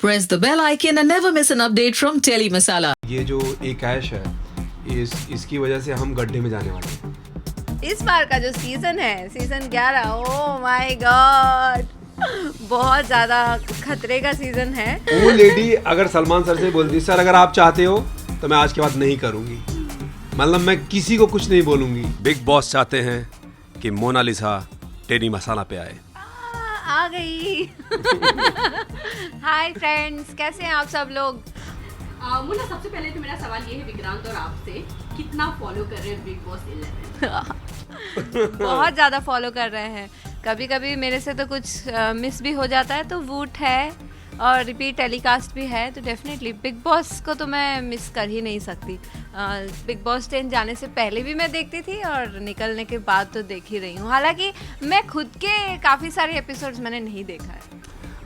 Press the bell icon and never miss an update from Tele Masala. ये जो एक ऐश है इसकी वजह से हम गड्ढे में जाने वाले हैं। इस बार का जो सीजन है, सीजन 11, ओह माय गॉड, बहुत ज्यादा खतरे का सीजन है। वो लेडी अगर सलमान सर से बोलती सर अगर आप चाहते हो तो मैं आज के बाद नहीं करूंगी, मतलब मैं किसी को कुछ नहीं बोलूंगी। बिग बॉस चाहते हैं कि मोनालिसा टेली मसाला पे आए। आ गई। हाय फ्रेंड्स, कैसे हैं आप सब लोग? मुन्ना, सबसे पहले तो मेरा सवाल ये है विक्रांत और आपसे, कितना फॉलो कर रहे हैं बिग बॉस 11? बहुत ज़्यादा फॉलो कर रहे हैं। कभी कभी मेरे से तो कुछ मिस भी हो जाता है, तो वूट है और रिपीट टेलीकास्ट भी है, तो डेफिनेटली बिग बॉस को तो मैं मिस कर ही नहीं सकती। बिग बॉस 10 जाने से पहले भी मैं देखती थी और निकलने के बाद तो देख ही रही हूँ। हालांकि मैं खुद के काफ़ी सारे एपिसोड्स मैंने नहीं देखा है।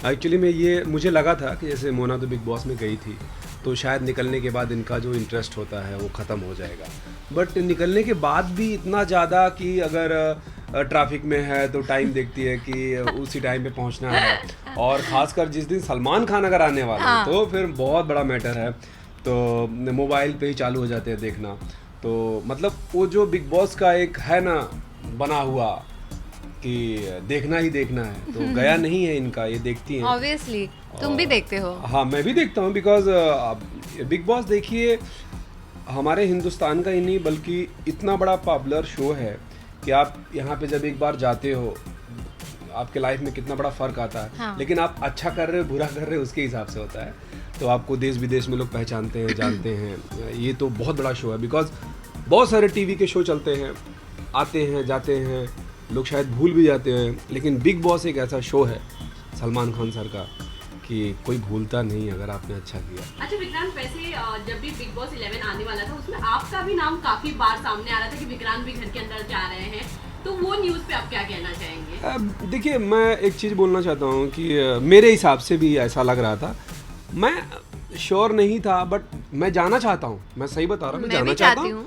एक्चुअली मुझे लगा था कि जैसे मोना तो बिग बॉस में गई थी तो शायद निकलने के बाद इनका जो इंटरेस्ट होता है वो ख़त्म हो जाएगा, बट निकलने के बाद भी इतना ज़्यादा कि अगर ट्रैफिक में है तो टाइम देखती है कि उसी टाइम पे पहुंचना है, और ख़ासकर जिस दिन सलमान खान अगर आने वाले हैं तो फिर बहुत बड़ा मैटर है, तो मोबाइल पे ही चालू हो जाते हैं देखना। तो मतलब वो जो बिग बॉस का एक है ना बना हुआ कि देखना ही देखना है, तो गया नहीं है इनका, ये देखती हैं। ऑब्वियसली तुम भी देखते हो? हाँ, मैं भी देखता हूँ, बिकॉज बिग बॉस देखिए हमारे हिंदुस्तान का ही नहीं बल्कि इतना बड़ा पॉपुलर शो है कि आप यहाँ पे जब एक बार जाते हो आपके लाइफ में कितना बड़ा फ़र्क आता है। हाँ। लेकिन आप अच्छा कर रहे हो बुरा कर रहे हो उसके हिसाब से होता है, तो आपको देश विदेश में लोग पहचानते हैं, जानते हैं। ये तो बहुत बड़ा शो है, बिकॉज बहुत सारे टीवी के शो चलते हैं, आते हैं जाते हैं, लोग शायद भूल भी जाते हैं, लेकिन बिग बॉस एक ऐसा शो है सलमान खान सर का कि कोई भूलता नहीं अगर आपने अच्छा किया। अच्छा विक्रांत, वैसे जब भी बिग बॉस 11 आने वाला था उसमें आपका भी नाम काफी बार सामने आ रहा था कि विक्रांत भी घर के अंदर जा रहे हैं, तो वो न्यूज़ पे आप क्या कहना चाहेंगे? देखिए, मैं एक चीज़ बोलना चाहता हूँ कि मेरे हिसाब से भी ऐसा लग रहा था, मैं श्योर नहीं था बट मैं जाना चाहता हूँ, मैं सही बता रहा हूँ, मैं जाना चाहता हूँ।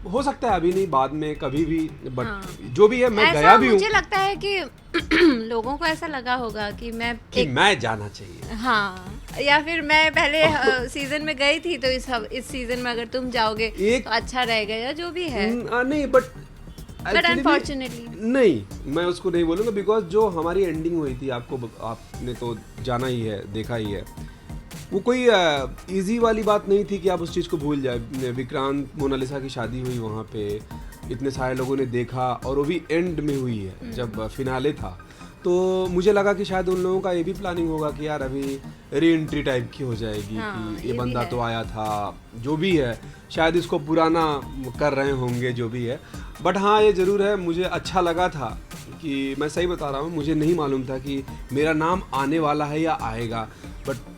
हो सकता है अभी नहीं, बाद में कभी भी, बट हाँ। जो भी है मैं गया भी हूँ। मुझे लगता है कि लोगों को ऐसा लगा होगा कि मैं जाना चाहिए। हाँ, या फिर मैं पहले सीजन में गई थी तो इस सीजन में अगर तुम जाओगे तो अच्छा रहेगा, या जो भी है। नहीं, बट अनफॉर्चुनेटली नहीं, मैं उसको नहीं बोलूँगा, बिकॉज जो हमारी एंडिंग हुई थी आपने तो जाना ही है, देखा ही है, वो कोई इजी वाली बात नहीं थी कि आप उस चीज़ को भूल जाए। विक्रांत मोनालिसा की शादी हुई वहाँ पे, इतने सारे लोगों ने देखा, और वो भी एंड में हुई है जब फिनाले था, तो मुझे लगा कि शायद उन लोगों का ये भी प्लानिंग होगा कि यार अभी री एंट्री टाइप की हो जाएगी। हाँ, कि ये बंदा तो आया था, जो भी है, शायद इसको पुराना कर रहे होंगे, जो भी है। बट हाँ, ये ज़रूर है, मुझे अच्छा लगा था कि मैं सही बता रहा हूँ, मुझे नहीं मालूम था कि मेरा नाम आने वाला है या आएगा, बट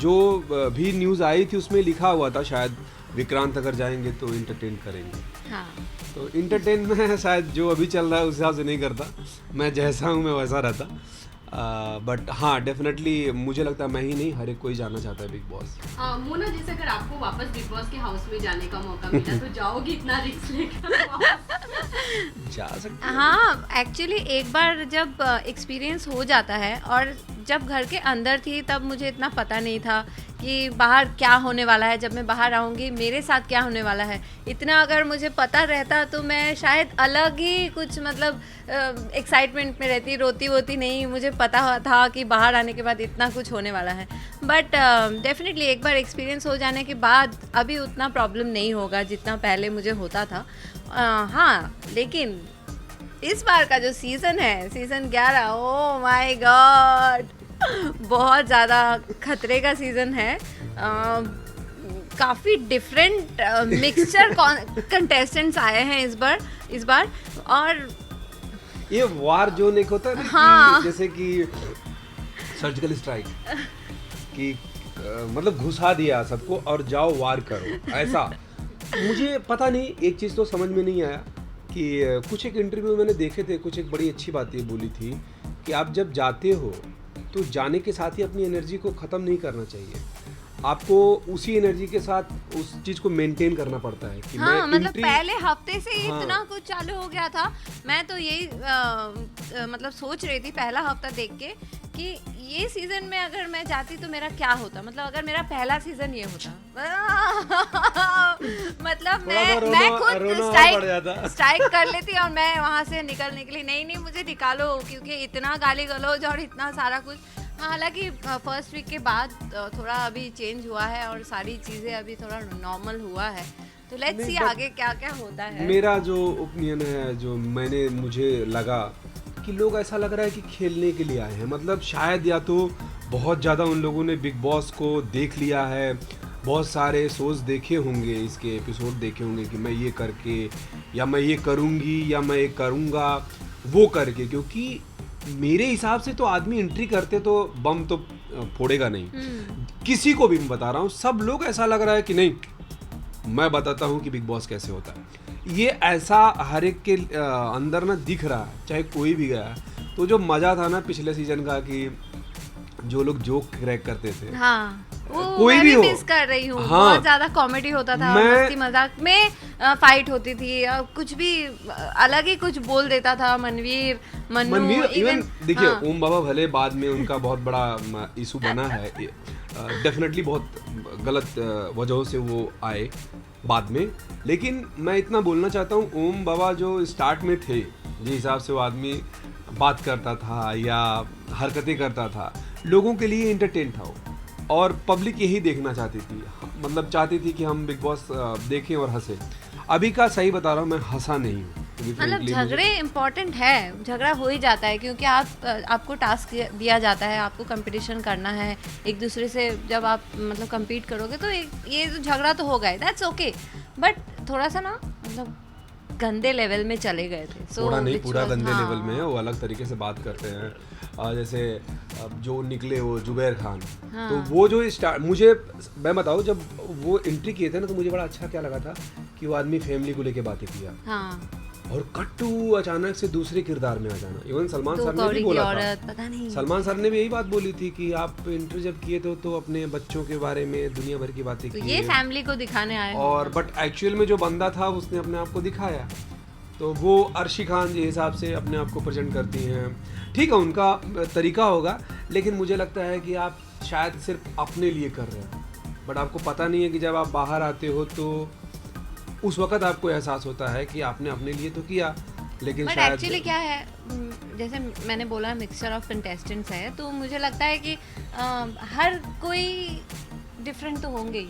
जो भी न्यूज़ आई थी उसमें लिखा हुआ था शायद विक्रांत अगर जाएंगे तो इंटरटेन करेंगे। हाँ। तो इंटरटेन में शायद जो अभी चल रहा है उस हिसाब से नहीं करता, मैं जैसा हूँ मैं वैसा रहता। बट हाँ, डेफिनेटली मुझे लगता है मैं ही नहीं, हर एक कोई जाना चाहता है बिग बॉस। मोना, जैसे अगर आपको वापस बिग बॉस के हाउस में जाने का मौका मिला तो जाओगी इतना रिस्क लेकर? जा सकते हैं। हाँ, एक्चुअली एक बार जब एक्सपीरियंस हो जाता है, और जब घर के अंदर थी तब मुझे इतना पता नहीं था कि बाहर क्या होने वाला है, जब मैं बाहर आऊँगी मेरे साथ क्या होने वाला है। इतना अगर मुझे पता रहता तो मैं शायद अलग ही कुछ, मतलब एक्साइटमेंट में रहती, रोती वोती नहीं। मुझे पता था कि बाहर आने के बाद इतना कुछ होने वाला है, बट डेफिनेटली एक बार एक्सपीरियंस हो जाने के बाद अभी उतना प्रॉब्लम नहीं होगा जितना पहले मुझे होता था। हाँ, लेकिन इस बार का जो सीज़न है, सीज़न 11, ओह माय गॉड, बहुत ज़्यादा खतरे का सीज़न है। काफ़ी डिफरेंट मिक्सचर कंटेस्टेंट्स आए हैं इस बार। और ये वार जोन एक होता है ना, हाँ। कि जैसे कि सर्जिकल स्ट्राइक कि मतलब घुसा दिया सबको और जाओ वार करो, ऐसा। मुझे पता नहीं, एक चीज़ तो समझ में नहीं आया कि कुछ एक इंटरव्यू मैंने देखे थे, कुछ एक बड़ी अच्छी बात ये बोली थी कि आप जब जाते हो तो जाने के साथ ही अपनी एनर्जी को ख़त्म नहीं करना चाहिए, आपको उसी एनर्जी के साथ उस चीज़ को मेंटेन करना पड़ता है कि हाँ, मैं मतलब पहले हफ्ते से ही हाँ। इतना कुछ चालू हो गया था। मैं तो यही मतलब सोच रही थी पहला हफ्ता देख के कि ये सीजन में अगर मैं जाती तो मेरा क्या होता, मतलब अगर मेरा पहला सीजन ये होता मतलब मैं खुद स्ट्राइक कर लेती और मैं वहाँ से निकलने के लिए नहीं मुझे निकालो, क्योंकि इतना गाली गलौज और इतना सारा कुछ। हाँ, हालांकि फर्स्ट वीक के बाद थोड़ा अभी चेंज हुआ है और सारी चीज़ें अभी थोड़ा नॉर्मल हुआ है, तो लेट्स सी आगे क्या क्या होता है। मेरा जो ओपिनियन है, जो मुझे लगा कि लोग ऐसा लग रहा है कि खेलने के लिए आए हैं, मतलब शायद या तो बहुत ज़्यादा उन लोगों ने बिग बॉस को देख लिया है, बहुत सारे शोज़ देखे होंगे, इसके एपिसोड देखे होंगे कि मैं ये करके या मैं ये करूँगी या मैं ये करूँगा वो करके, क्योंकि मेरे हिसाब से तो आदमी एंट्री करते तो बम तो फोड़ेगा नहीं। किसी को भी मैं बता रहा हूँ, सब लोग ऐसा लग रहा है कि नहीं मैं बताता हूँ कि बिग बॉस कैसे होता है। ये ऐसा हर एक के अंदर ना दिख रहा है, चाहे कोई भी गया। तो जो मज़ा था ना पिछले सीजन का, कि जो लोग जोक क्रैक करते थे, हाँ, कोई भी हो, मिस कर रही हूँ। हाँ, बहुत ज्यादा कॉमेडी होता था, मस्ती मजाक में फाइट होती थी, कुछ भी अलग ही कुछ बोल देता था मनवीर इवन देखिए, हाँ, ओम बाबा भले बाद में उनका बहुत बड़ा इशू बना है, डेफिनेटली बहुत गलत वजहों से वो आए बाद में, लेकिन मैं इतना बोलना चाहता हूँ, ओम बाबा जो स्टार्ट में थे, जिस हिसाब से वो आदमी बात करता था या हरकतें करता था, लोगों के लिए एंटरटेन था वो, और पब्लिक यही देखना चाहती थी, मतलब चाहती थी कि हम बिग बॉस देखें और हंसे। अभी का सही बता रहा हूँ, मैं हंसा नहीं हूँ, मतलब झगड़े इम्पोर्टेंट है, झगड़ा हो ही जाता है, क्योंकि आपको टास्क दिया जाता है, आपको कंपटीशन करना है एक दूसरे से, जब आप मतलब compete करोगे तो ये तो झगड़ा तो होगा ही, दैट्स ओके, बट थोड़ा सा ना मतलब गंदे लेवल में चले गए थे। थोड़ा नहीं, पूरा गंदे लेवल में है, वो अलग तरीके से बात करते हैं। जैसे जो निकले वो जुबैर खान, हाँ, तो वो जो मैं बताऊँ, जब वो एंट्री किए थे ना, तो मुझे बड़ा अच्छा क्या लगा था कि वो आदमी फैमिली को लेके बातें किया, हाँ, और कट्टू अचानक से दूसरे किरदार में आ जाना। इवन सलमान सर ने भी बोला था, पता नहीं, सलमान सर ने भी यही बात बोली थी कि आप इंटरव्यू जब किए थे तो अपने बच्चों के बारे में दुनिया भर की बातें की, ये फैमिली को दिखाने आए, और बट एक्चुअल में जो बंदा था उसने अपने आप को दिखाया। तो वो अर्शी खान जिस हिसाब से अपने आप को प्रेजेंट करती हैं, ठीक है, उनका तरीका होगा, लेकिन मुझे लगता है कि आप शायद सिर्फ अपने लिए कर रहे हैं, बट आपको पता नहीं है कि जब आप बाहर आते हो तो उस वक्त आपको एहसास होता है कि आपने अपने लिए तो किया, लेकिन शायद एक्चुअली क्या है, जैसे मैंने बोला मिक्सचर ऑफ कंटेस्टेंट्स है, तो मुझे लगता है कि हर कोई डिफरेंट तो होंगे ही,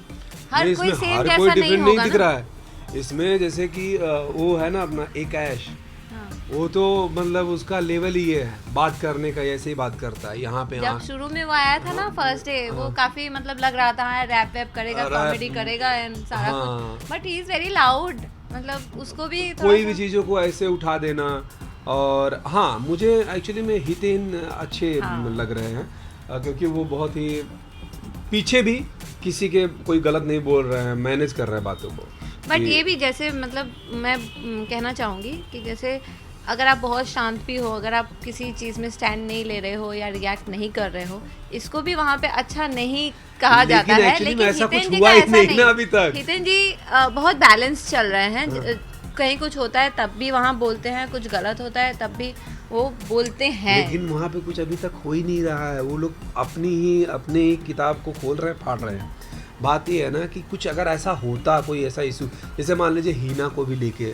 हर कोई सेम जैसा नहीं होगा, दिख रहा है इसमें। जैसे कि वो है ना अपना एक ऐश, हाँ, वो तो मतलब उसका लेवल ही है बात करने का, ऐसे ही बात करता है यहाँ पे। जब शुरू में वो आया था ना फर्स्ट डे, वो काफी मतलब लग रहा था रैप वैप करेगा, कॉमेडी करेगा एंड सारा कुछ, but he is very loud, मतलब उसको भी कोई भी चीजों को ऐसे उठा देना। और हाँ, मुझे एक्चुअली में हितेन अच्छे लग रहे हैं, क्योंकि वो बहुत ही पीछे भी किसी के कोई गलत नहीं बोल रहे हैं, मैनेज कर रहे हैं बातों को। बट ये भी जैसे मतलब मैं कहना चाहूँगी कि जैसे अगर आप बहुत शांत भी हो, अगर आप किसी चीज़ में स्टैंड नहीं ले रहे हो या रिएक्ट नहीं कर रहे हो, इसको भी वहाँ पे अच्छा नहीं कहा जाता है। लेकिन हितेन जी का ऐसा नहीं, अभी तक हितेन जी बहुत बैलेंस चल रहे हैं, कहीं कुछ होता है तब भी वहाँ बोलते हैं, कुछ गलत होता है तब भी वो बोलते हैं, लेकिन वहाँ पे कुछ अभी तक हो ही नहीं रहा है। वो लोग अपनी ही किताब को खोल रहे हैं, फाड़ रहे हैं। बात ये है ना कि कुछ अगर ऐसा होता, कोई ऐसा इशू, जैसे मान लीजिए हीना को भी लेके,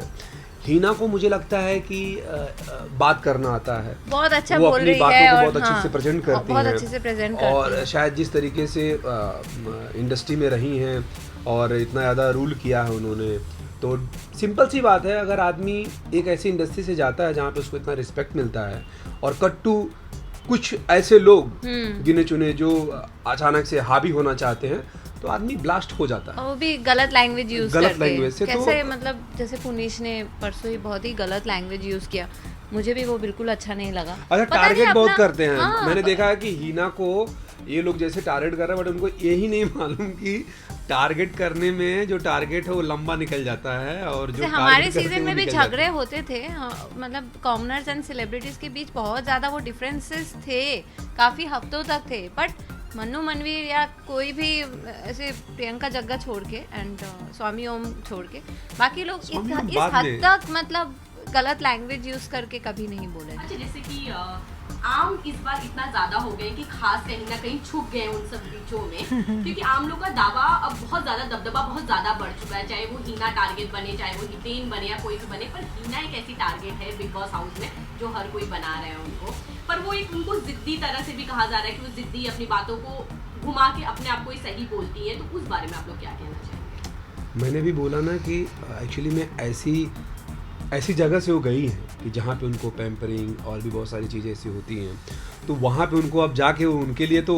हीना को मुझे लगता है कि बात करना आता है, बहुत अच्छा बोल रही है, वो अपनी बातों को बहुत हाँ, अच्छे से प्रेजेंट करती हैं, बहुत अच्छे से प्रेजेंट करती और है। शायद जिस तरीके से इंडस्ट्री में रही हैं और इतना ज़्यादा रूल किया है उन्होंने, तो सिंपल सी बात है, अगर आदमी एक ऐसी इंडस्ट्री से जाता है जहाँ पे उसको इतना रिस्पेक्ट मिलता है, और कट्टू कुछ ऐसे लोग गिने चुने जो अचानक से हावी होना चाहते हैं, तो आदमी ब्लास्ट हो जाता है। वो भी गलत लैंग्वेज यूज करके, लैंग्वेज से कैसे तो, मतलब जैसे पुनीश ने परसों ही बहुत ही गलत लैंग्वेज यूज किया, मुझे भी वो बिल्कुल अच्छा नहीं लगा। अच्छा, टारगेट बहुत करते हैं, हाँ, मैंने देखा है कि हीना को ये लोग जैसे टारगेट कर रहे हैं, बट उनको यही नहीं मालूम कि टारगेट करने में जो टारगेट है वो लंबा निकल जाता है, और जो हमारे सीजन में भी झगड़े होते थे, मतलब कॉमनर्स एंड सेलिब्रिटीज के बीच बहुत ज्यादा वो डिफरेंसेस थे, काफी हफ्तों तक थे, बट मन्नू मनवीर या कोई भी ऐसे प्रियंका जग्गा छोड़ के एंड स्वामी ओम छोड़ के बाकी लोग इस हद तक मतलब गलत लैंग्वेज यूज करके कभी नहीं बोले। अच्छा, जैसे कि आम इस बार इतना ज्यादा हो गए कि खास कहीं ना कहीं छुप गए उन सब बीचों में क्योंकि आम लोग का दावा अब बहुत ज्यादा दबदबा बहुत ज्यादा बढ़ चुका है, चाहे वो हीना टारगेट बने, चाहे वो हितेन बने या कोई भी बने, पर हीना एक ऐसी टारगेट है बिग बॉस हाउस में जो हर कोई बना रहे हैं उनको। पर वो एक उनको जिद्दी तरह से भी कहा जा रहा है कि वो जिद्दी अपनी बातों को घुमा के अपने आप को ही सही बोलती है, तो उस बारे में आप लोग क्या कहना चाहेंगे? मैंने भी बोला ना कि एक्चुअली में ऐसी जगह से वो गई हैं कि जहाँ पे उनको पैम्परिंग और भी बहुत सारी चीज़ें ऐसी होती हैं, तो वहाँ पे उनको अब जाके उनके लिए तो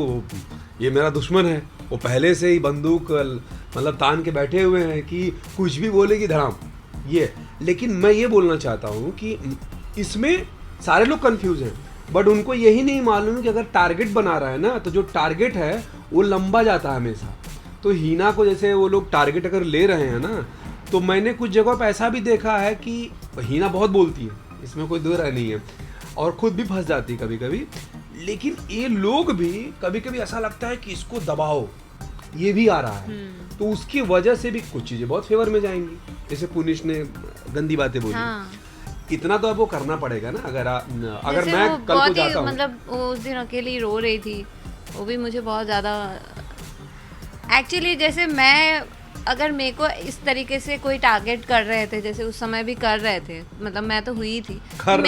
ये मेरा दुश्मन है, वो पहले से ही बंदूक मतलब तान के बैठे हुए हैं कि कुछ भी बोलेगी धड़ाम ये। लेकिन मैं ये बोलना चाहता हूँ कि इसमें सारे लोग कंफ्यूज हैं, बट उनको यही नहीं मालूम कि अगर टारगेट बना रहा है ना, तो जो टारगेट है वो लंबा जाता है हमेशा। तो हीना को जैसे वो लोग टारगेट अगर ले रहे हैं ना, तो मैंने कुछ जगह पर ऐसा भी देखा है कि हीना बहुत बोलती है, इसमें कोई दो राय नहीं है, और खुद भी फंस जाती है कभी कभी। लेकिन ये लोग भी कभी कभी ऐसा लगता है कि इसको दबाओ, ये भी आ रहा है, तो उसकी वजह से भी कुछ चीज़ें बहुत फेवर में जाएंगी। जैसे पुनिश ने गंदी बातें बोली, हाँ। इतना तो अब वो करना पड़ेगा ना। अगर जैसे मैं वो कल को बहुत ही जाता हूँ, मतलब वो उस दिन अकेली रो रही थी, वो भी मुझे बहुत ज़्यादा एक्चुअली, जैसे मैं अगर मेरे को इस तरीके से कोई टारगेट कर रहे थे, जैसे उस समय भी कर रहे थे, मतलब मैं तो हुई थी, कर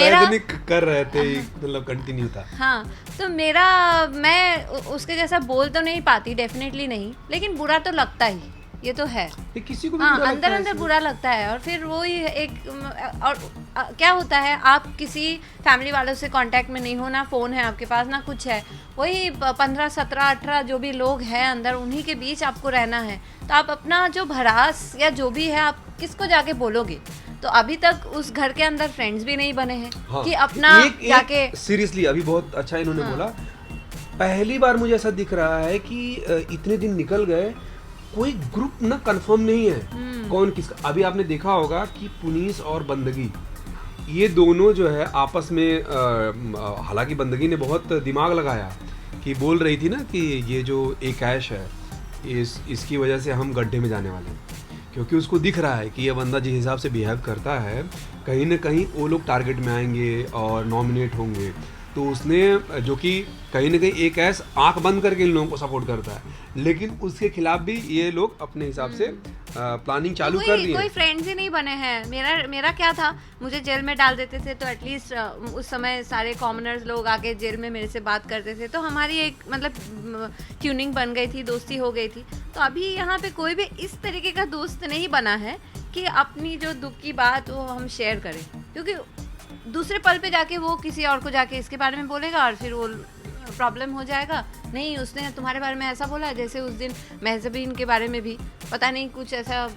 रहे थे मतलब कंटिन्यू था। हाँ, तो मैं उसके जैसा बोल तो नहीं पाती, डेफिनेटली नहीं, लेकिन बुरा तो लगता ही, ये तो है। ये किसी को भी हाँ, बुरा अंदर लगता है अंदर इसमें। बुरा लगता है। और फिर वो ही एक और क्या होता है, आप किसी फैमिली वालों से कांटेक्ट में नहीं हो, ना फ़ोन है आपके पास ना कुछ है, वही 15 17 18 जो भी लोग हैं अंदर, उन्हीं के बीच आपको रहना है, तो आप अपना जो भड़ास या जो भी है आप किसको जाके बोलोगे? तो अभी तक उस घर के अंदर फ्रेंड्स भी नहीं बने हैं हाँ, कि अपना जाके सीरियसली अभी बहुत अच्छा इन्होंने बोला। पहली बार मुझे ऐसा दिख रहा है कि इतने दिन निकल गए, कोई ग्रुप ना कंफर्म नहीं है कौन किसका। अभी आपने देखा होगा कि पुनीस और बंदगी, ये दोनों जो है आपस में, हालांकि बंदगी ने बहुत दिमाग लगाया कि बोल रही थी ना कि ये जो एक ऐश है इसकी वजह से हम गड्ढे में जाने वाले हैं, क्योंकि उसको दिख रहा है कि ये बंदा जिस हिसाब से बिहेव करता है, कहीं ना कहीं वो लोग टारगेट में आएंगे और नॉमिनेट होंगे। तो उसने, जो कि कहीं ना कहीं एक ऐस आंख बंद करके इन लोगों को सपोर्ट करता है, लेकिन उसके खिलाफ भी ये लोग अपने हिसाब से प्लानिंग चालू कर दी है। कोई फ्रेंड्स ही नहीं बने हैं। मेरा क्या था, मुझे जेल में डाल देते थे तो एटलीस्ट उस समय सारे कॉमनर्स लोग आके जेल में मेरे से बात करते थे, तो हमारी एक मतलब ट्यूनिंग बन गई थी, दोस्ती हो गई थी। तो अभी यहाँ पे कोई भी इस तरीके का दोस्त नहीं बना है कि अपनी जो दुख की बात वो हम शेयर करें, क्योंकि दूसरे पल पे जाके वो किसी और को जाके इसके बारे में बोलेगा और फिर वो प्रॉब्लम हो जाएगा। नहीं, उसने तुम्हारे बारे में ऐसा बोला, जैसे उस दिन महजबीन के बारे में भी पता नहीं कुछ ऐसा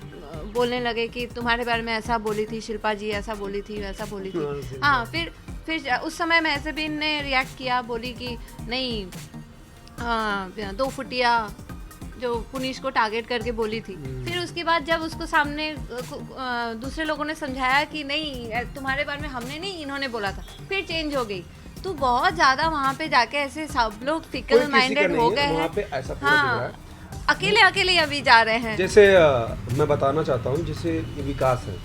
बोलने लगे कि तुम्हारे बारे में ऐसा बोली थी शिल्पा जी, ऐसा बोली थी, वैसा बोली थी। हाँ, फिर उस समय महजबीन ने रिएक्ट किया, बोली कि नहीं, 2 फुटिया जो पुनीश को टारगेट करके बोली थी। फिर उसके बाद जब उसको सामने दूसरे लोगों ने समझाया कि नहीं, तुम्हारे बारे में हमने नहीं, इन्होंने बोला था, फिर चेंज हो गई। तो बहुत ज्यादा वहाँ पे जाके ऐसे सब लोग फिकल माइंडेड हो गए हैं। हाँ, अकेले अभी जा रहे हैं। जैसे मैं बताना चाहता हूँ, जैसे विकास है,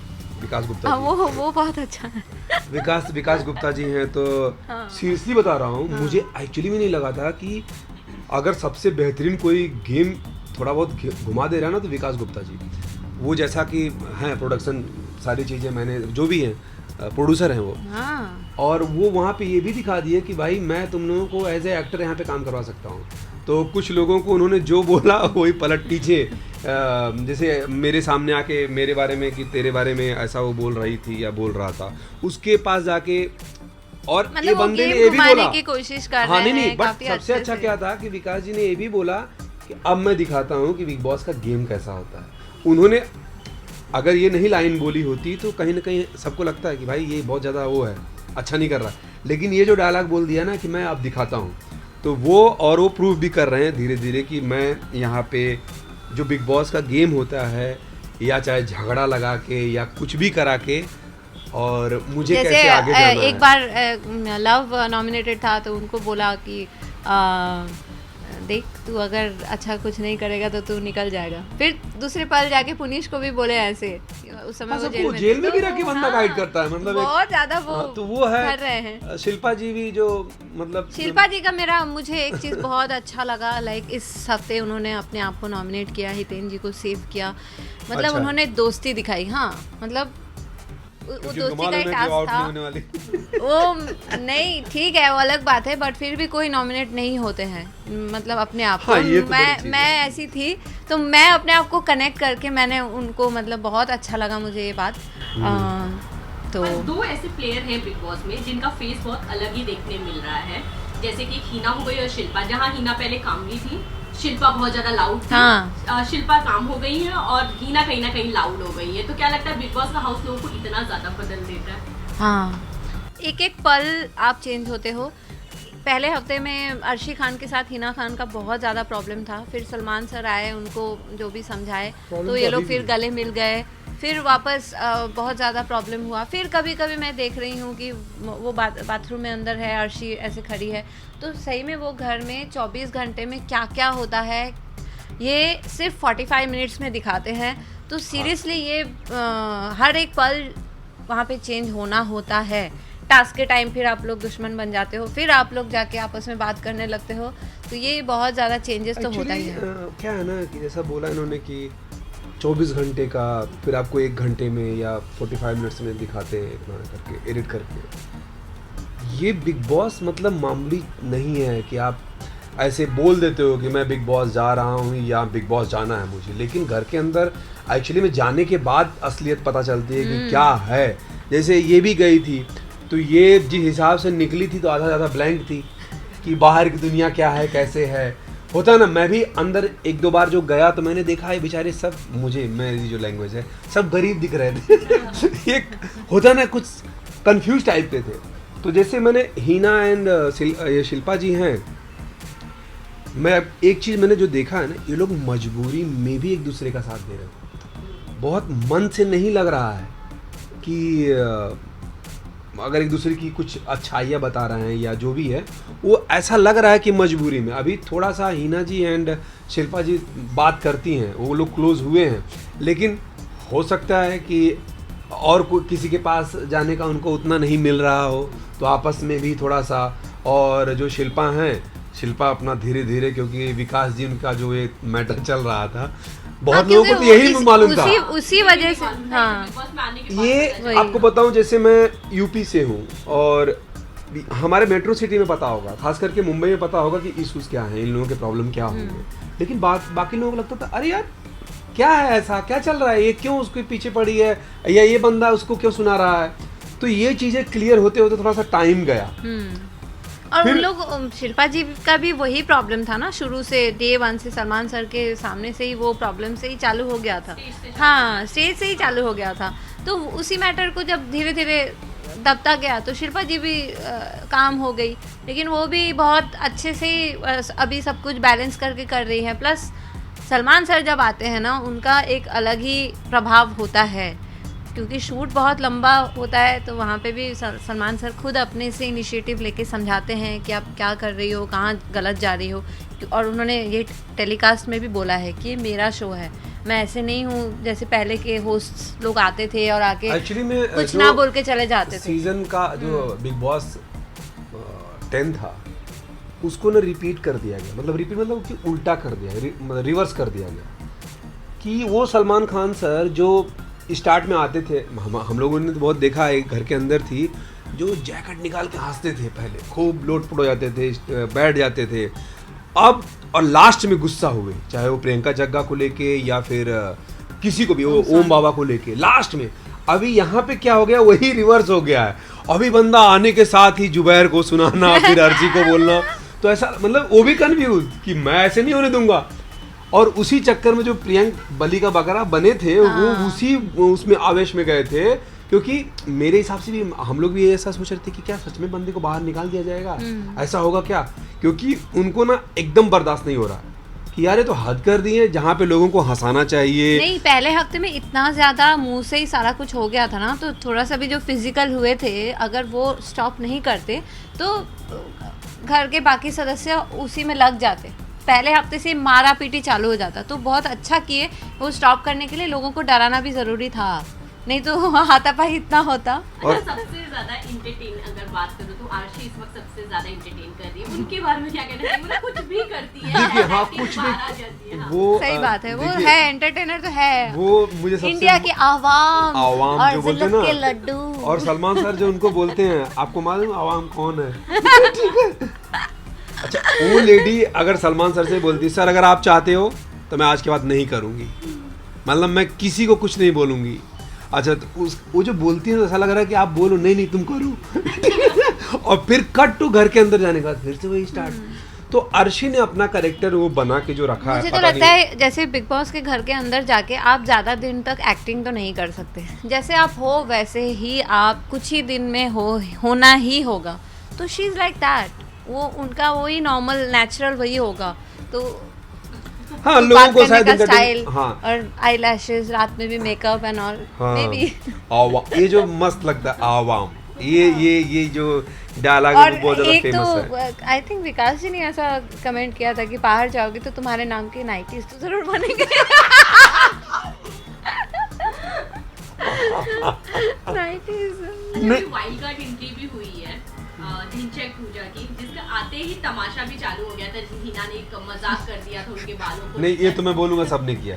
विकास गुप्ता जी, वो बहुत अच्छा है। विकास गुप्ता जी हैं, तो सीरियसली बता रहा हूँ, मुझे एक्चुअली भी नहीं लगा था कि अगर सबसे बेहतरीन कोई गेम थोड़ा बहुत घुमा दे रहा है ना, तो विकास गुप्ता जी, वो जैसा कि हैं प्रोडक्शन सारी चीज़ें, मैंने जो भी हैं प्रोड्यूसर हैं वो, और वो वहाँ पे ये भी दिखा दिए कि भाई मैं तुम लोगों को एज ए एक्टर यहाँ पे काम करवा सकता हूँ। तो कुछ लोगों को उन्होंने जो बोला वही पलट पीछे, जैसे मेरे सामने आके मेरे बारे में कि तेरे बारे में ऐसा वो बोल रही थी या बोल रहा था, उसके पास जाके, और मतलब ये बंदे ने ये भी बोला की कोशिश कर हाँ, रहे हैं। नहीं, बट सबसे अच्छा क्या था कि विकास जी ने ये भी बोला कि अब मैं दिखाता हूँ कि बिग बॉस का गेम कैसा होता है। उन्होंने अगर ये नहीं लाइन बोली होती तो कहीं ना कहीं सबको लगता है कि भाई ये बहुत ज़्यादा वो है, अच्छा नहीं कर रहा, लेकिन ये जो डायलॉग बोल दिया ना कि मैं अब दिखाता हूँ, तो वो प्रूव भी कर रहे हैं धीरे धीरे कि मैं यहाँ पे जो बिग बॉस का गेम होता है, या चाहे झगड़ा लगा के या कुछ भी करा के, और मुझे कैसे आगे जाना है। एक बार लव नॉमिनेटेड था तो उनको बोला कि देख तू अगर अच्छा कुछ नहीं करेगा तो तू निकल जाएगा। फिर दूसरे पल जाके पुनीश को भी बोले ऐसे, उस समय वो जेल में भी रख के तो बंदा गाइड करता है, मतलब बहुत ज्यादा वो तो वो है कर रहे हैं। शिल्पा जी भी जो मतलब शिल्पा जी का मुझे एक चीज़ बहुत अच्छा लगा, लाइक इस हफ्ते उन्होंने अपने आप को नॉमिनेट किया, हितेन जी को सेव किया, मतलब अच्छा। उन्होंने दोस्ती दिखाई। हाँ मतलब वो दोस्ती का एक टास्क था वो नहीं, ठीक है वो अलग बात है, बट फिर भी कोई नॉमिनेट नहीं होते हैं, मतलब अपने आप को। हाँ, ये तो बड़ी चीज़ मैं ऐसी थी तो मैं अपने आप को कनेक्ट करके मैंने उनको, मतलब बहुत अच्छा लगा मुझे ये बात। तो पर दो ऐसे प्लेयर हैं बिग बॉस में जिनका फेस बहुत अलग ही देखने मिल रहा है, जैसे कि हीना हो गई और शिल्पा। जहाँ हीना पहले कामली थी, शिल्पा बहुत ज्यादा लाउड थी। हाँ। शिल्पा काम हो गई है और हीना कहीं ना कहीं लाउड हो गई है। तो क्या लगता है बिग बॉस का हाउस लोगों को इतना ज्यादा बदल देता है? हाँ, एक एक पल आप चेंज होते हो। पहले हफ्ते में अर्शी खान के साथ हिना खान का बहुत ज़्यादा प्रॉब्लम था, फिर सलमान सर आए, उनको जो भी समझाए तो ये लोग फिर गले मिल गए, फिर वापस बहुत ज़्यादा प्रॉब्लम हुआ। फिर कभी कभी मैं देख रही हूँ कि वो बाथरूम में अंदर है, अर्शी ऐसे खड़ी है, तो सही में वो घर में 24 घंटे में क्या क्या होता है ये सिर्फ 45 मिनट्स में दिखाते हैं। तो सीरियसली ये हर एक पल वहाँ पे चेंज होना होता है। टास्क के टाइम फिर आप लोग दुश्मन बन जाते हो, फिर आप लोग जाके आपस में बात करने लगते हो, तो ये बहुत ज़्यादा चेंजेस तो होता ही है। क्या है ना कि जैसा बोला इन्होंने कि 24 घंटे का, फिर आपको 1 घंटे में या 45 मिनट्स में दिखाते हैं इतना करके, एडिट करके। ये बिग बॉस मतलब मामूली नहीं है कि आप ऐसे बोल देते हो कि मैं बिग बॉस जा रहा हूँ या बिग बॉस जाना है मुझे, लेकिन घर के अंदर एक्चुअली में जाने के बाद असलियत पता चलती है कि क्या है। जैसे ये भी गई थी तो ये जिस हिसाब से निकली थी तो आधा ज़्यादा ब्लैंक थी कि बाहर की दुनिया क्या है, कैसे है। होता है ना, मैं भी अंदर 1-2 बार जो गया तो मैंने देखा है बेचारे सब, मेरी जो लैंग्वेज है, सब गरीब दिख रहे थे। ये होता ना, कुछ कंफ्यूज टाइप के थे। तो जैसे मैंने हीना एंड ये शिल्पा जी हैं, मैं एक चीज़ मैंने जो देखा है ना, ये लोग मजबूरी में भी एक दूसरे का साथ दे रहे हैं। बहुत मन से नहीं लग रहा है कि अगर एक दूसरे की कुछ अच्छाइयाँ बता रहे हैं या जो भी है, वो ऐसा लग रहा है कि मजबूरी में। अभी थोड़ा सा हीना जी एंड शिल्पा जी बात करती हैं, वो लोग क्लोज हुए हैं, लेकिन हो सकता है कि और कोई किसी के पास जाने का उनको उतना नहीं मिल रहा हो, तो आपस में भी थोड़ा सा। और जो शिल्पा हैं, शिल्पा अपना धीरे धीरे, क्योंकि विकास जी उनका जो एक मैटर चल रहा था, बहुत लोगों को तो यही मालूम था, उसी वजह से। हाँ, बिग बॉस में आने के बाद ये पता चला। आपको बताऊं, जैसे मैं यूपी से हूँ और हमारे मेट्रो सिटी में पता होगा, खास करके मुंबई में पता होगा कि इश्यूज क्या हैं, इन लोगों के प्रॉब्लम क्या होंगे, लेकिन बाकी लोगों को लगता था अरे यार क्या है, ऐसा क्या चल रहा है, ये क्यों उसके पीछे पड़ी है, या ये बंदा उसको क्यों सुना रहा है। तो ये चीजें क्लियर होते होते थोड़ा सा टाइम गया। और उन लोग, शिल्पा जी का भी वही प्रॉब्लम था ना, शुरू से डे 1 से सलमान सर के सामने से ही वो प्रॉब्लम से ही चालू हो गया था। हाँ, स्टेज से ही चालू हो गया था। तो उसी मैटर को जब धीरे धीरे दबता गया तो शिल्पा जी भी काम हो गई, लेकिन वो भी बहुत अच्छे से अभी सब कुछ बैलेंस करके कर रही है। प्लस सलमान सर जब आते हैं ना, उनका एक अलग ही प्रभाव होता है, क्योंकि शूट बहुत लंबा होता है, तो वहाँ पे भी सलमान सर खुद अपने से इनिशिएटिव लेके समझाते हैं कि आप क्या कर रही हो, कहाँ गलत जा रही हो। और उन्होंने ये टेलीकास्ट में भी बोला है कि ये मेरा शो है, मैं ऐसे नहीं हूँ जैसे पहले के होस्ट लोग आते थे और आके एक्चुअली में कुछ ना बोल के चले जाते थे। सीजन का जो बिग बॉस 10 था, उसको ना रिपीट कर दिया गया, मतलब रिपीट मतलब कि उल्टा कर दिया, मतलब रिवर्स कर दिया गया, कि वो सलमान खान सर जो स्टार्ट में आते थे, हम लोगों ने तो बहुत देखा है, घर के अंदर थी, जो जैकेट निकाल के हंसते थे, पहले खूब लोटपोट हो जाते थे, बैठ जाते थे, अब और लास्ट में गुस्सा हुए, चाहे वो प्रियंका जग्गा को लेके या फिर किसी को भी, वो ओम बाबा को लेके लास्ट में। अभी यहाँ पे क्या हो गया, वही रिवर्स हो गया है। अभी बंदा आने के साथ ही जुबैर को सुनाना, फिर अर्जी को बोलना, तो ऐसा मतलब वो भी कंफ्यूज कि मैं ऐसे नहीं होने दूंगा। और उसी चक्कर में जो प्रियंक बलि का बकरा बने थे, वो उसी उसमें आवेश में गए थे, क्योंकि मेरे हिसाब से भी हम लोग भी ऐसा सोच रहे थे कि क्या सच में बंदे को बाहर निकाल दिया जाएगा, ऐसा होगा क्या, क्योंकि उनको ना एकदम बर्दाश्त नहीं हो रहा कि यार ये तो हद कर दी है, जहाँ पे लोगों को हंसाना चाहिए। नहीं, पहले हफ्ते में इतना ज्यादा मुंह से ही सारा कुछ हो गया था ना, तो थोड़ा सा भी जो फिजिकल हुए थे, अगर वो स्टॉप नहीं करते तो घर के बाकी सदस्य उसी में लग जाते, पहले हफ्ते से मारा पीटी चालू हो जाता। तो बहुत अच्छा किए वो स्टॉप करने के लिए, लोगों को डराना भी ज़रूरी था, नहीं तो हाथापाई इतना होता। अच्छा, सबसे ज्यादा इंटरटेन अगर बात करूँ तो आरशी इस वक्त सबसे ज्यादा इंटरटेन कर रही है, उनके बारे में क्या कहना चाहिए? मतलब कुछ भी करती है, देखिए हाँ acting कुछ बाहर आ जाती है, भी हाँ। वो सही बात है, वो देखिए, है एंटरटेनर तो है। वो मुझे सबसे इंडिया की आवाम आवाम जो और बोलते हैं जिल्लत ना, के लड्डू। और सलमान सर जो उनको बोलते हैं, आपको मालूम आवाम कौन है? ठीक है। अच्छा, वो लेडी अगर सलमान सर से बोलती सर अगर आप चाहते हो तो मैं आज के बाद नहीं करूंगी, मतलब मैं किसी को कुछ नहीं बोलूंगी। अच्छा तो वो जो बोलती है तो ऐसा लग रहा है कि आप बोलो, नहीं नहीं तुम करो। और फिर कट टू घर के अंदर जाने के बाद फिर से वही स्टार्ट। तो अर्शी ने अपना कैरेक्टर वो बना के जो रखा है, मुझे तो लगता है जैसे बिग बॉस के घर के अंदर जाके आप ज़्यादा दिन तक एक्टिंग तो नहीं कर सकते, जैसे आप हो वैसे ही आप कुछ ही दिन में होना ही होगा। तो शी इज़ लाइक दैट, वो उनका वही नॉर्मल नेचुरल वही होगा। तो हाँ लोगों को शायद का स्टाइल हाँ और आई लैशेज, रात में भी makeup and all, may be. ये जो मस्त लगता है आवाम, ये जो डायलॉग है और वो बहुत ज्यादा एक फेमस तो है। आई थिंक विकास जी ने ऐसा कमेंट किया था कि बाहर जाओगे तो तुम्हारे नाम के नाइटीज तो जरूर बनेंगे। नाइटीज। वाइल्ड कार्ड एंट्री भी हुई है ढिंचैक पूजा की, जिसका आते ही तमाशा भी चालू हो गया था। हिना ने एक मजाक कर दिया था उनके बालों को। नहीं ये तो मैं बोलूंगा सबने किया।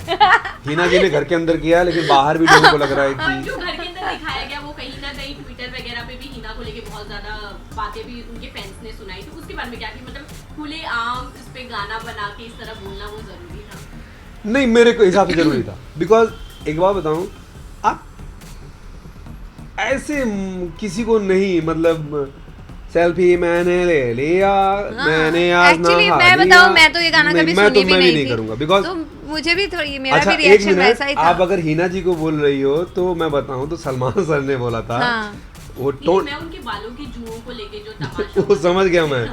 हिना जी ने घर के अंदर किया, लेकिन बाहर भी लोगों को लग रहा है और कि जो घर के अंदर दिखाया गया वो कहीं ना कहीं ट्विटर वगैरह पे भी हिना को लेके बहुत ज्यादा बातें भी उनके फैंस ने सुनाई। तो उसके बारे में क्या, कि मतलब खुले आम इस पे गाना बना के इस तरह बोलना वो जरूरी था? नहीं मेरे को हिसाब से जरूरी था। बिकॉज एक बात बताऊं, आप ऐसे किसी को नहीं, मतलब सेल्फी मैंने ले लिया, मैंने आज एक्चुअली नहा मैं लिया। बताऊं, मैं तो ये गाना कभी सुनी भी नहीं थी, करूंगा बिकॉज तो मुझे भी थोड़ी, मेरा अच्छा भी एक रिएक्शन वैसा ही मिनट, था। आप अगर हिना जी को बोल रही हो तो मैं बताऊं तो सलमान सर ने बोला था हाँ। वो नहीं, टोन मैं उनके बालों की जुओं को लेके जो तमाशा वो समझ गया मैं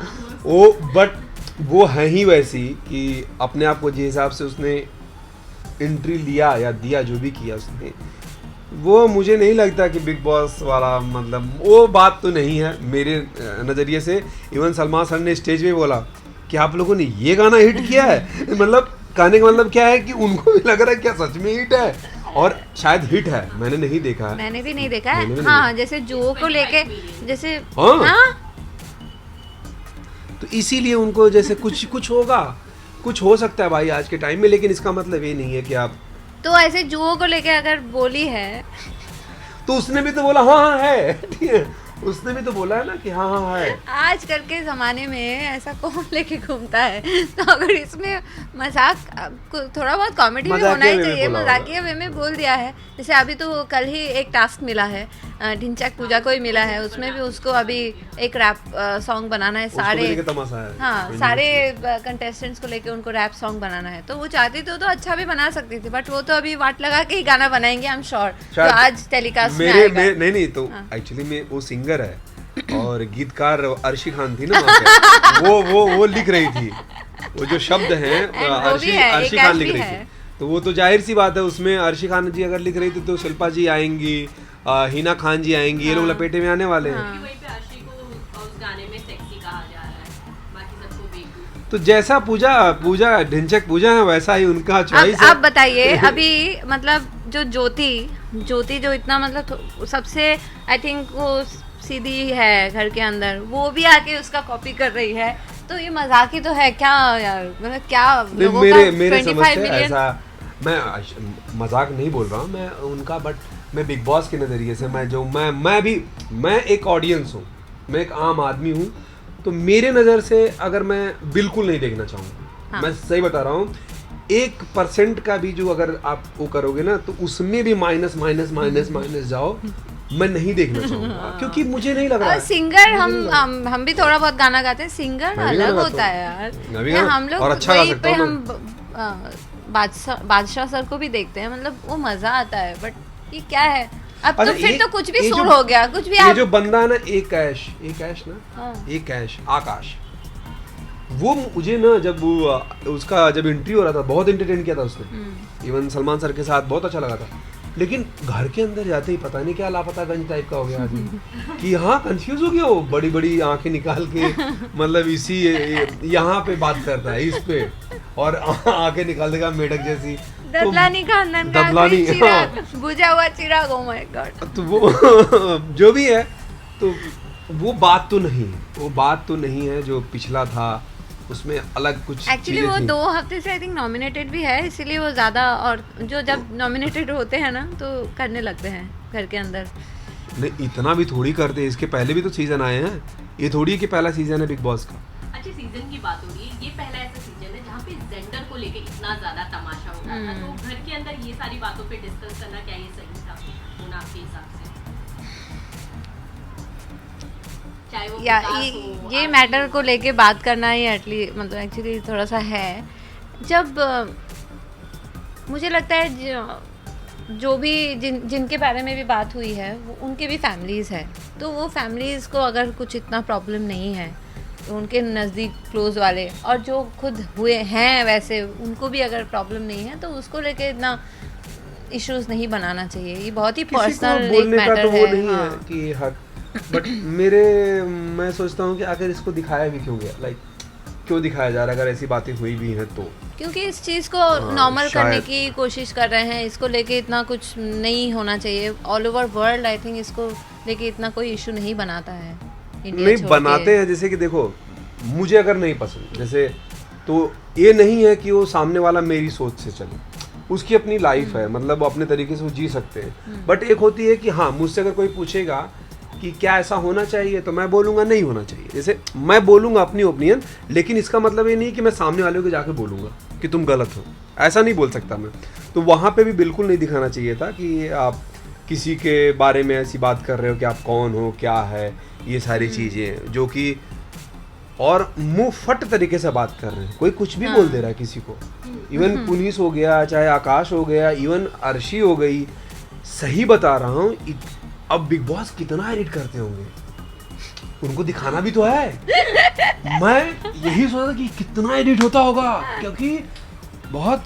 वो, बट वो है ही वैसी कि अपने आप को जिस हिसाब से उसने एंट्री लिया या दिया, जो भी किया उसने, वो मुझे नहीं लगता कि बिग बॉस वाला, मतलब वो बात तो नहीं है मेरे नज़रिए से। इवन सलमान सर ने स्टेज पे बोला कि आप लोगों ने ये गाना हिट किया है, मतलब कहने का मतलब क्या है कि उनको भी लग रहा है क्या सच में हिट है, और शायद हिट है, मैंने नहीं देखा है। मैंने भी नहीं देखा है। मैंने भी नहीं हाँ जैसे जुओ को लेके, जैसे हाँ। हाँ तो इसीलिए उनको जैसे कुछ होगा, कुछ हो सकता है भाई आज के टाइम में, लेकिन इसका मतलब ये नहीं है कि आप, तो ऐसे जुओ को लेके अगर बोली है तो उसने भी तो बोला हाँ हाँ है, ठीक है, उसने भी तो बोला है ना कि हाँ हाँ है। आजकल के ज़माने में ऐसा कौन लेके घूमता है? तो अगर इसमें मजाक, थोड़ा बहुत कॉमेडी भी होना ही चाहिए, मजाकिया वे में बोल दिया है। जैसे अभी तो कल ही एक टास्क मिला है, ढिंचैक पूजा को ही मिला है, उसमें भी उसको अभी एक रैप सॉन्ग बनाना है। सारे तमाशा है, हाँ सारे कंटेस्टेंट्स को लेके उनको रैप सॉन्ग बनाना है। तो वो चाहती तो अच्छा भी बना सकती थी, बट वो तो अभी वाट लगा के ही गाना बनाएंगे, आई एम श्योर, जो आज टेलीकास्ट में आएगा। नहीं तो एक्चुअली में वो सिंगर है और गीतकार अर्शी खान थी ना वहाँ पे। वो लिख रही थी, वो जो शब्द हैं अर्शी खान लिख रही थी। तो वो तो जाहिर सी बात है, उसमें अर्शी खान जी अगर लिख रही थी तो शिल्पा जी आएंगी, हिना खान जी आएंगी, ये लोग लपेटे में आने वाले हैं। वहीं पे अर्शी को उस गाने में सेक्सी कहा जा रहा है, बाकी सबको बेवकूफ। तो जैसा पूजा ढिंचैक पूजा है वैसा ही उनका चॉइस है। अब बताइए, अभी मतलब जो ज्योति जो इतना मतलब सबसे आई थिंक वो सीधी है घर के अंदर, वो भी आके उसका कॉपी कर रही है। तो ये मजाक ही तो है क्या यार, मतलब क्या लोगों मेरे का 25 समझ से मिलियन। ऐसा, मैं मजाक नहीं बोल रहा हूँ मैं उनका, बट मैं बिग बॉस के नज़रिए से मैं एक ऑडियंस हूँ, मैं एक आम आदमी हूँ, तो मेरे नज़र से अगर मैं बिल्कुल नहीं देखना चाहूँगा। हाँ। मैं सही बता रहा हूँ, 1% का भी जो अगर आप वो करोगे ना, तो उसमें भी माइनस जाओ, मैं नहीं देखना चाहूँगा, क्योंकि मुझे नहीं लग रहा है। सिंगर हम भी थोड़ा बहुत गाना गाते हैं, सिंगर अलग होता है यार। हम लोग वहीं पे हम बादशाह सर को भी देखते हैं, मतलब वो मजा आता है। बट ये क्या है, अब तो फिर तो कुछ भी सुर हो गया, कुछ भी। ये जो बंदा है ना, एक कैश ना, हाँ। एक कैश आकाश, वो मुझे ना जब उसका जब एंट्री हो रहा था बहुत एंटरटेन किया था उसने। इवन सलमान सर के साथ बहुत अच्छा लगा था। लेकिन घर के अंदर जाते ही पता नहीं क्या लापतागंज टाइप का हो गया आदमी कि हाँ कंफ्यूज हो गया वो, बड़ी बड़ी आंखें निकाल के मतलब इसी यहाँ पे बात करता है इस पे, और आंखें निकाल देगा मेढक जैसी। ददलानी खानदान का ददलानी, कोई चिराग, बुझा हुआ चिराग, ओह माय गॉड। तो वो जो भी है, तो वो बात तो नहीं है जो पिछला था, उसमें अलग कुछ एक्चुअली वो 2 हफ्ते से आई थिंक नॉमिनेटेड भी है, इसीलिए वो ज़्यादा, और जो जब नॉमिनेटेड होते हैं ना तो करने लगते हैं घर के अंदर। नहीं इतना भी थोड़ी करते, इसके पहले भी तो सीजन आए हैं, ये थोड़ी है कि पहला सीजन है बिग बॉस का। अच्छा सीजन की बात हो रही है, ये पहला ऐसा सीजन है जहाँ पे जेंडर को लेके इतना ज्यादा तमाशा हो रहा था, तो घर के अंदर ये सारी बातों पे डिस्कस करना क्या ये सही था होना आपके हिसाब से? चाहे वो या विकास हो, ये आरती मैटर हो। को लेके बात करना ही मतलब एक्चुअली थोड़ा सा है। जब मुझे लगता है जो भी जिनके बारे में भी बात हुई है वो उनके भी फैमिलीज़ है, तो वो फैमिलीज़ को अगर कुछ इतना प्रॉब्लम नहीं है तो उनके नज़दीक क्लोज वाले, और जो खुद हुए हैं वैसे उनको भी अगर प्रॉब्लम नहीं है तो उसको लेके इतना इश्यूज नहीं बनाना चाहिए। ये बहुत ही पर्सनल बोलने का मैटर तो वो नहीं है हाँ। कि हक, बट मैं सोचता हूँ कि आखिर इसको दिखाया भी क्यों गया, लाइक क्यों दिखाया जा रहा है अगर ऐसी बातें हुई भी हैं तो? क्योंकि इस चीज़ को नॉर्मल करने की कोशिश कर रहे हैं, इसको लेके इतना कुछ नहीं होना चाहिए। All over world I think इसको लेके इतना कोई इशू नहीं बनाता है, इंडिया नहीं छोड़ बनाते के। हैं। जैसे कि देखो मुझे अगर नहीं पसंद जैसे, तो ये नहीं है कि वो सामने वाला मेरी सोच से चले, उसकी अपनी लाइफ है, मतलब वो अपने तरीके से वो जी सकते हैं। बट एक होती है कि हाँ मुझसे अगर कोई पूछेगा कि क्या ऐसा होना चाहिए तो मैं बोलूँगा नहीं होना चाहिए। जैसे मैं बोलूँगा अपनी ओपिनियन, लेकिन इसका मतलब ये नहीं कि मैं सामने वाले को जाके बोलूँगा कि तुम गलत हो, ऐसा नहीं बोल सकता मैं। तो वहाँ पे भी बिल्कुल नहीं दिखाना चाहिए था कि आप किसी के बारे में ऐसी बात कर रहे हो कि आप कौन हो, क्या है, ये सारी चीज़ें जो कि, और मुंह फट तरीके से बात कर रहे हैं, कोई कुछ भी बोल दे रहा है किसी को। इवन पुलिस हो गया, चाहे आकाश हो गया, इवन अर्शी हो गई। सही बता रहा हूँ, अब बिग बॉस कितना एडिट करते होंगे, उनको दिखाना भी तो है। मैं यही सोचा था कि कितना एडिट होता होगा, क्योंकि बहुत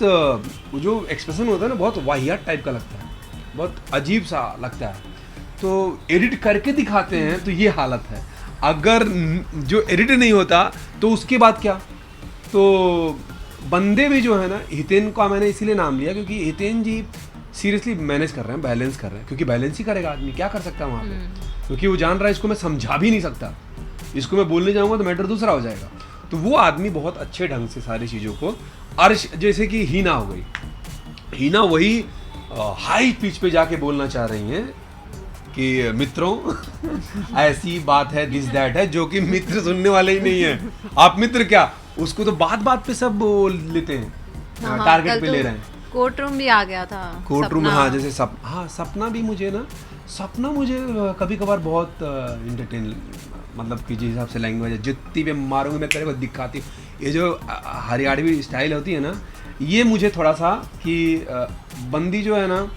जो एक्सप्रेशन होता है ना बहुत वाहियात टाइप का लगता है, बहुत अजीब सा लगता है, तो एडिट करके दिखाते हैं तो ये हालत है। अगर जो एडिट नहीं होता तो उसके बाद क्या? तो बंदे भी जो है ना, हितेन का मैंने इसीलिए नाम लिया क्योंकि हितेन जी सीरियसली मैनेज कर रहे हैं, बैलेंस कर रहे हैं, क्योंकि बैलेंस ही करेगा आदमी, क्या कर सकता है वहाँ पे, क्योंकि वो जान रहा है इसको मैं समझा भी नहीं सकता, इसको मैं बोलने जाऊँगा तो मैटर दूसरा हो जाएगा। तो वो आदमी बहुत अच्छे ढंग से सारी चीज़ों को, अर्श जैसे कि हीना हो गई, हीना वही हाई पिच पे जाके बोलना चाह रही हैं कि मित्रों ऐसी बात है, दिस दैट है, जो कि मित्र सुनने वाले ही नहीं है। आप मित्र क्या, उसको तो बात बात पे सब बोल लेते हैं, टारगेट पे ले रहे हैं। कोर्ट रूम भी आ गया था, कोर्ट रूम, सपना। हाँ जैसे सपना भी मुझे ना, सपना मुझे कभी कभार बहुत इंटरटेन, मतलब कि जिस हिसाब से लैंग्वेज है, जितनी भी मारूंगी मैं तेरे को दिखाती, ये जो हरियाणवी स्टाइल होती है ना, ये मुझे थोड़ा सा कि बंदी जो है ना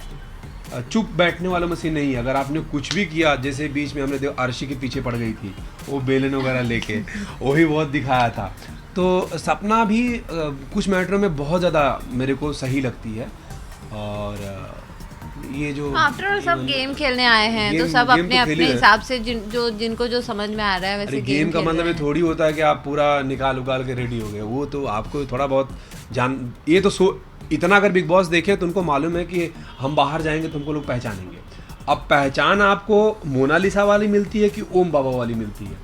चुप बैठने वाला मशीन नहीं है। अगर आपने कुछ भी किया, जैसे बीच में हमने देखा अर्शी के पीछे पड़ गई थी वो बेलन वगैरह लेके, वही बहुत दिखाया था। तो सपना भी कुछ मैटरों में बहुत ज़्यादा मेरे को सही लगती है। और ये जो आफ्टर ऑल सब गेम खेलने आए हैं, तो गेम- सब गेम अपने तो अपने खेल ही रहे। हिसाब से जिनको जो समझ में आ रहा है वैसे अरे गेम का खेल मतलब रहे ये हैं। थोड़ी होता है कि आप पूरा निकाल उकाल के रेडी हो गए, वो तो आपको थोड़ा बहुत जान, ये तो इतना अगर बिग बॉस देखे तो उनको मालूम है कि हम बाहर जाएंगे तो हमको लोग पहचानेंगे। अब पहचान आपको मोनालिसा वाली मिलती है कि ओम बाबा वाली मिलती है,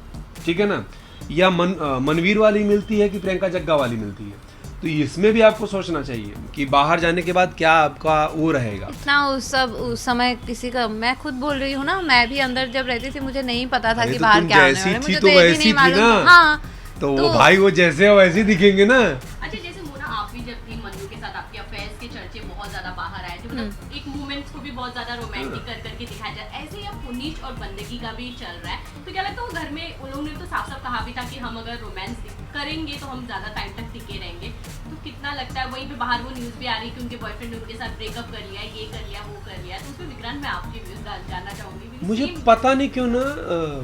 ठीक है ना, या मनवीर वाली मिलती है कि प्रियंका जग्गा वाली मिलती है। तो इसमें भी आपको सोचना चाहिए कि बाहर जाने के बाद क्या आपका वो रहेगा। इतना उस समय किसी का, मैं खुद बोल रही हूँ ना, मैं भी अंदर जब रहती थी मुझे नहीं पता था अरे कि तो बाहर तुम क्या होने जैसी वाला है, थी मुझे तो ये भी वैसी नहीं थी मालूम ना। था। हाँ, तो वो भाई वो जैसे हो वैसे दिखेंगे ना। अच्छा जैसे मोना आप भी जब थी मन्नू के साथ, आपके अफेयर्स के चर्चे बहुत ज्यादा बाहर आए थे, मतलब एक मूवमेंट्स को भी बहुत ज्यादा रोमांटिक कर करके दिखाया जाए, ऐसे ही अब पुनीत और बंदगी का भी चल रहा है। तो क्या लगता है वो घर में उन लोगों ने तो साफ साफ कहा भी था कि हम अगर रोमांस करेंगे तो हम ज्यादा टाइम तक टिके रहेंगे, तो कितना लगता है वहीं पे बाहर वो न्यूज भी आ रही है कि उनके बॉयफ्रेंड ने उनके साथ ब्रेकअप कर लिया, ये कर लिया, वो कर लिया, तो उसमें विक्रांत मैं आपके व्यूज जानना चाहूंगी। मुझे पता नहीं क्यों ना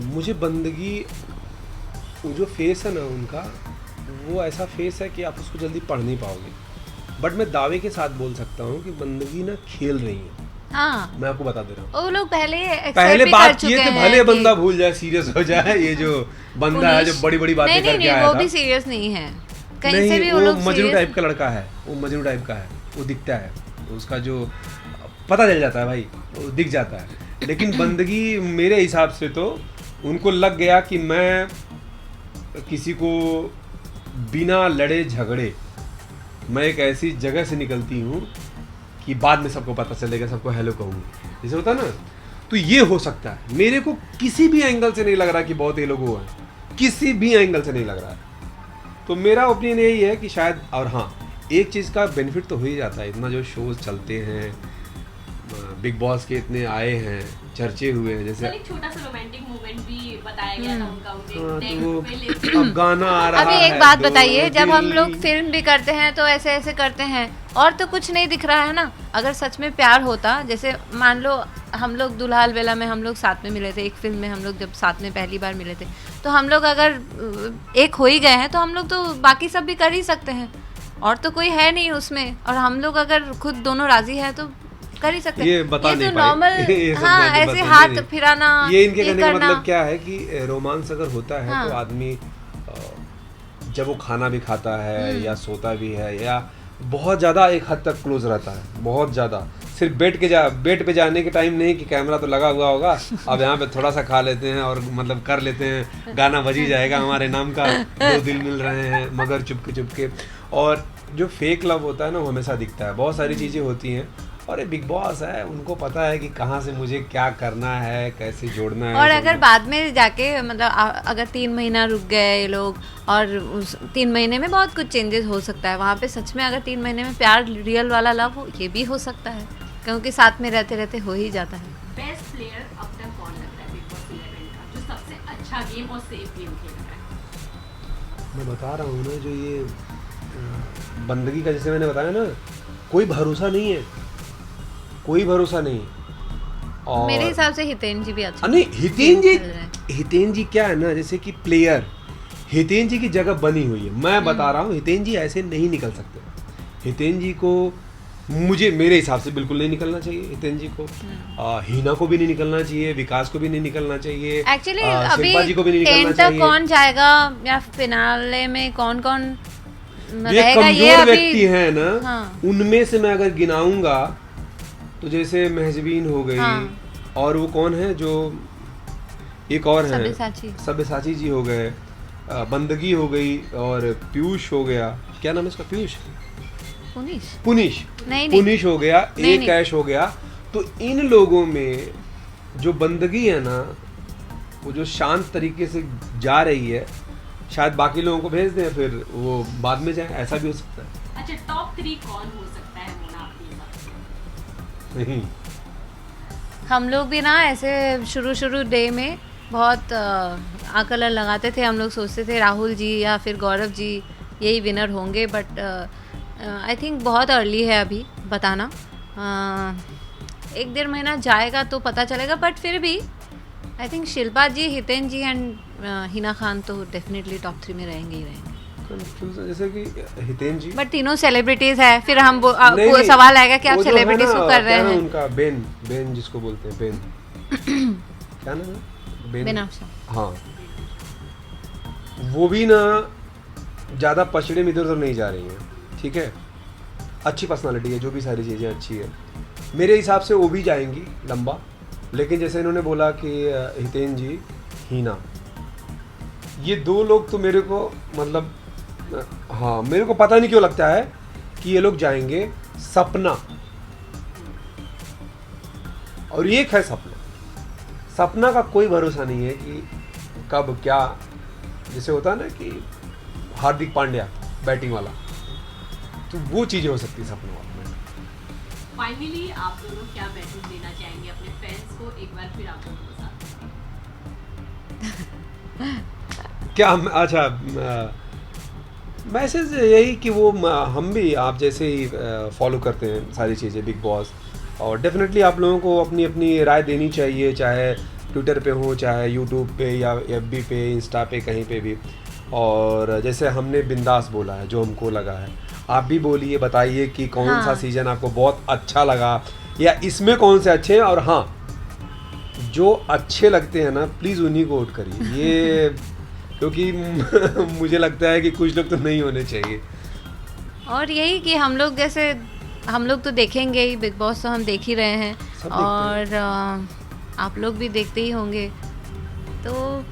मुझे बंदगी, वो जो फेस है ना उनका, वो ऐसा फेस है कि आप उसको जल्दी पढ़ नहीं पाओगे। बट मैं दावे के साथ बोल सकता हूँ कि बंदगी ना खेल रही है। हाँ, मैं आपको बता दे रहा हूँ। वो लोग पहले पहले भी बात कर किए चुके थे, हैं भले कि बंदा भूल जाए, सीरियस हो जाए, ये जो बंदा है जो बड़ी बड़ी बातें नहीं, करके आया वो था, भी सीरियस नहीं है, कहीं नहीं, से भी वो वो लोग मजनू serious- टाइप का लड़का है, वो मजनू टाइप का है, वो दिखता है, उसका जो पता चल जाता है भाई, वो दिख जाता है। लेकिन बंदगी मेरे हिसाब से तो उनको लग गया कि मैं किसी को बिना लड़े झगड़े मैं एक ऐसी जगह से निकलती हूँ कि बाद में सबको पता चलेगा, सबको हेलो कहूँगी, जैसे होता है ना। तो ये हो सकता है, मेरे को किसी भी एंगल से नहीं लग रहा कि बहुत ये लोग हुआ है, किसी भी एंगल से नहीं लग रहा है। तो मेरा ओपिनियन यही है कि शायद, और हाँ, एक चीज़ का बेनिफिट तो हो ही जाता है, इतना जो शोज चलते हैं, बिग बॉस के इतने आए हैं, चर्चे हुए हैं, जैसे सर एक छोटा सा रोमांटिक मोमेंट भी बताया गया था उनका, उनके हाँ, डेक तो पे लेते अब गाना आ रहा अभी है, एक बात दो बताइए, जब हम दिल। लोग फिल्म भी करते हैं तो ऐसे ऐसे करते हैं और तो कुछ नहीं दिख रहा है ना। अगर सच में प्यार होता, जैसे मान लो हम लोग दुल्हाल बेला में हम लोग साथ में मिले थे, एक फिल्म में हम लोग जब साथ में पहली बार मिले थे, तो हम लोग अगर एक हो ही गए हैं तो हम लोग तो बाकी सब भी कर ही सकते हैं, और तो कोई है नहीं उसमें, और हम लोग अगर खुद दोनों राजी है तो कर ही सकते हैं। ये बता ये नहीं तो पाए। नॉर्मल, ये सब हाँ, बातें ऐसे बता हाथ नहीं। फिराना, ये इनके कहने का करना। मतलब क्या है कि रोमांस अगर होता है हाँ। तो आदमी जब वो खाना भी खाता है या सोता भी है या बहुत ज़्यादा एक हद तक क्लोज रहता है, बहुत ज़्यादा, सिर्फ बेड पे जाने के टाइम नहीं कि कैमरा तो लगा हुआ होगा, अब यहाँ पे थोड़ा सा खा लेते हैं और मतलब कर लेते हैं, गाना बज ही जाएगा हमारे नाम का, दो दिल मिल रहे हैं मगर चुपके चुपके। और जो फेक लव होता है ना, वो हमेशा दिखता है, बहुत सारी चीज़ें होती हैं, और ये बिग बॉस है, उनको पता है कि कहाँ से मुझे क्या करना है, कैसे जोड़ना है। और अगर बाद में जाके मतलब अगर 3 महीना रुक गए ये लोग, और उस 3 महीने में बहुत कुछ चेंजेस हो सकता है वहाँ पे, सच में अगर 3 महीने में प्यार रियल वाला लव हो, ये भी हो सकता है, क्योंकि साथ में रहते रहते हो ही जाता है। बेस्ट प्लेयर अब तक कौन लगता है बिग बॉस 11 का, जो सबसे अच्छा गेम और सेफ गेम खेल रहा है? मैं बता रहा हूँ ना, जो ये बंदगी का, जैसे मैंने बताया ना, कोई भरोसा नहीं है, कोई भरोसा नहीं। और मेरे हिसाब से हितेन जी भी अच्छा नहीं, खेल रहे हैं। हितेन जी क्या है ना, जैसे कि प्लेयर, हितेन जी की जगह बनी हुई है। मैं बता रहा हूँ, हितेन जी ऐसे नहीं निकल सकते। हितेन जी को मेरे हिसाब से बिल्कुल नहीं निकलना चाहिए। हितेन जी को, हीना को भी नहीं निकलना चाहिए, विकास को भी नहीं निकलना चाहिए, एक्चुअली अभी शिल्पा जी को भी नहीं निकलना 10 तक चाहिए। कौन जाएगा या फिनाले में कौन कौन ये रहेगा, ये कमजोर अभी व्यक्ति हैं ना, हाँ। उनमें से मैं अगर गिनाऊंगा तो जैसे महजबीन हो गई, हाँ। और वो कौन है जो एक और है, सब्यसाची जी हो गए, बंदगी हो गई, और पीयूष हो गया, क्या नाम है इसका, पीयूष, पुनीश नहीं, पुनीश हो गया, नहीं, एक कैश हो गया। तो इन लोगों में जो बंदगी है ना, वो जो शांत तरीके से जा रही है, शायद बाकी लोगों को भेज दें, फिर वो बाद में जाए, ऐसा भी हो सकता है। अच्छा, टॉप 3 कौन हो सकता है मोना आपके हिसाब से? नहीं, हम लोग भी ना ऐसे शुरू डे में बहुत आकलन लगाते थे, हम लोग सोचते थे राहुल जी या फिर गौरव जी यही विनर होंगे, बट आई थिंक बहुत अर्ली है अभी बताना। 1-1.5 महीना जाएगा तो पता चलेगा, बट फिर भी I think Shilpa ji, Hiten ji and Hina Khan तो डेफिनेटली टॉप 3 में रहेंगे ही रहेंगे। कंफ्यूजन, जैसे कि हितेन जी, बट तीनों सेलिब्रिटीज है, फिर हम नहीं, सवाल आएगा कि आप वो जो है सेलिब्रिटीज ना, को कर रहे क्या नाम हैं। उनका, बेन जिसको बोलते हैं, बेन क्या नाम है, बेन अफसर। हाँ, वो भी ना ज़्यादा पछड़े में इधर उधर नहीं जा रही हैं, ठीक है, अच्छी पर्सनालिटी है, जो भी सारी चीज़ें अच्छी है, मेरे हिसाब से वो भी जाएंगी लंबा। लेकिन जैसे इन्होंने बोला कि हितेन जी, हीना, ये 2 लोग तो मेरे को मतलब, हाँ, मेरे को पता नहीं क्यों लगता है कि ये लोग जाएंगे। सपना, और एक है सपना का कोई भरोसा नहीं है कि कब क्या, जैसे होता है ना कि हार्दिक पांड्या बैटिंग वाला, तो वो चीज़ें हो सकती है सपना वाला। फाइनली आप दोनों क्या मैसेज देना चाहेंगे अपने फैंस को, एक बार फिर आप दोनों के साथ? क्या, अच्छा, मैसेज यही कि वो हम भी आप जैसे ही फॉलो करते हैं सारी चीज़ें बिग बॉस, और डेफिनेटली आप लोगों को अपनी अपनी राय देनी चाहिए, चाहे ट्विटर पे हो, चाहे यूट्यूब पे या FB पे, इंस्टा पे, कहीं पे भी। और जैसे हमने बिंदास बोला है जो हमको लगा है, आप भी बोलिए, बताइए कि कौन सा सीज़न आपको बहुत अच्छा लगा, या इसमें कौन से अच्छे हैं, और हाँ जो अच्छे लगते हैं ना प्लीज़ उन्हीं को वोट करिए, ये क्योंकि मुझे लगता है कि कुछ लोग तो नहीं होने चाहिए। और यही कि हम लोग तो देखेंगे ही, बिग बॉस तो हम देख ही रहे हैं, सब देखते और आप लोग भी देखते ही होंगे। तो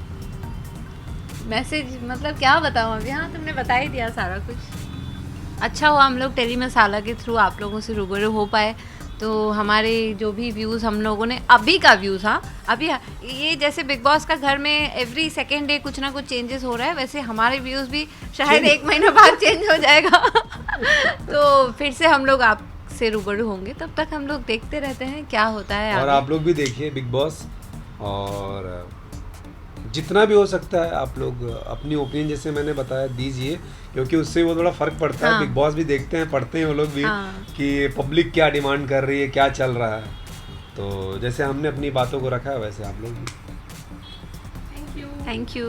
मैसेज मतलब क्या बताऊँ अभी, हाँ तुमने बता ही दिया सारा कुछ। अच्छा हुआ हम लोग टेली मसाला के थ्रू आप लोगों से रूबरू हो पाए, तो हमारे जो भी व्यूज़ हम लोगों ने अभी का व्यूज़, हाँ अभी ये जैसे बिग बॉस का घर में एवरी सेकेंड डे कुछ ना कुछ चेंजेस हो रहा है, वैसे हमारे व्यूज़ भी शायद 1 महीना बाद चेंज हो जाएगा। तो फिर से हम लोग आपसे रूबरू होंगे, तब तक हम लोग देखते रहते हैं क्या होता है और आगे। आप लोग भी देखिए बिग बॉस, और जितना भी हो सकता है आप लोग अपनी ओपिनियन जैसे मैंने बताया दीजिए, क्योंकि उससे वो थोड़ा फर्क पड़ता है। हाँ। बिग बॉस भी देखते हैं, पढ़ते हैं वो लोग भी, हाँ। कि पब्लिक क्या डिमांड कर रही है, क्या चल रहा है। तो जैसे हमने अपनी बातों को रखा है वैसे आप लोग भी। Thank you. Thank you.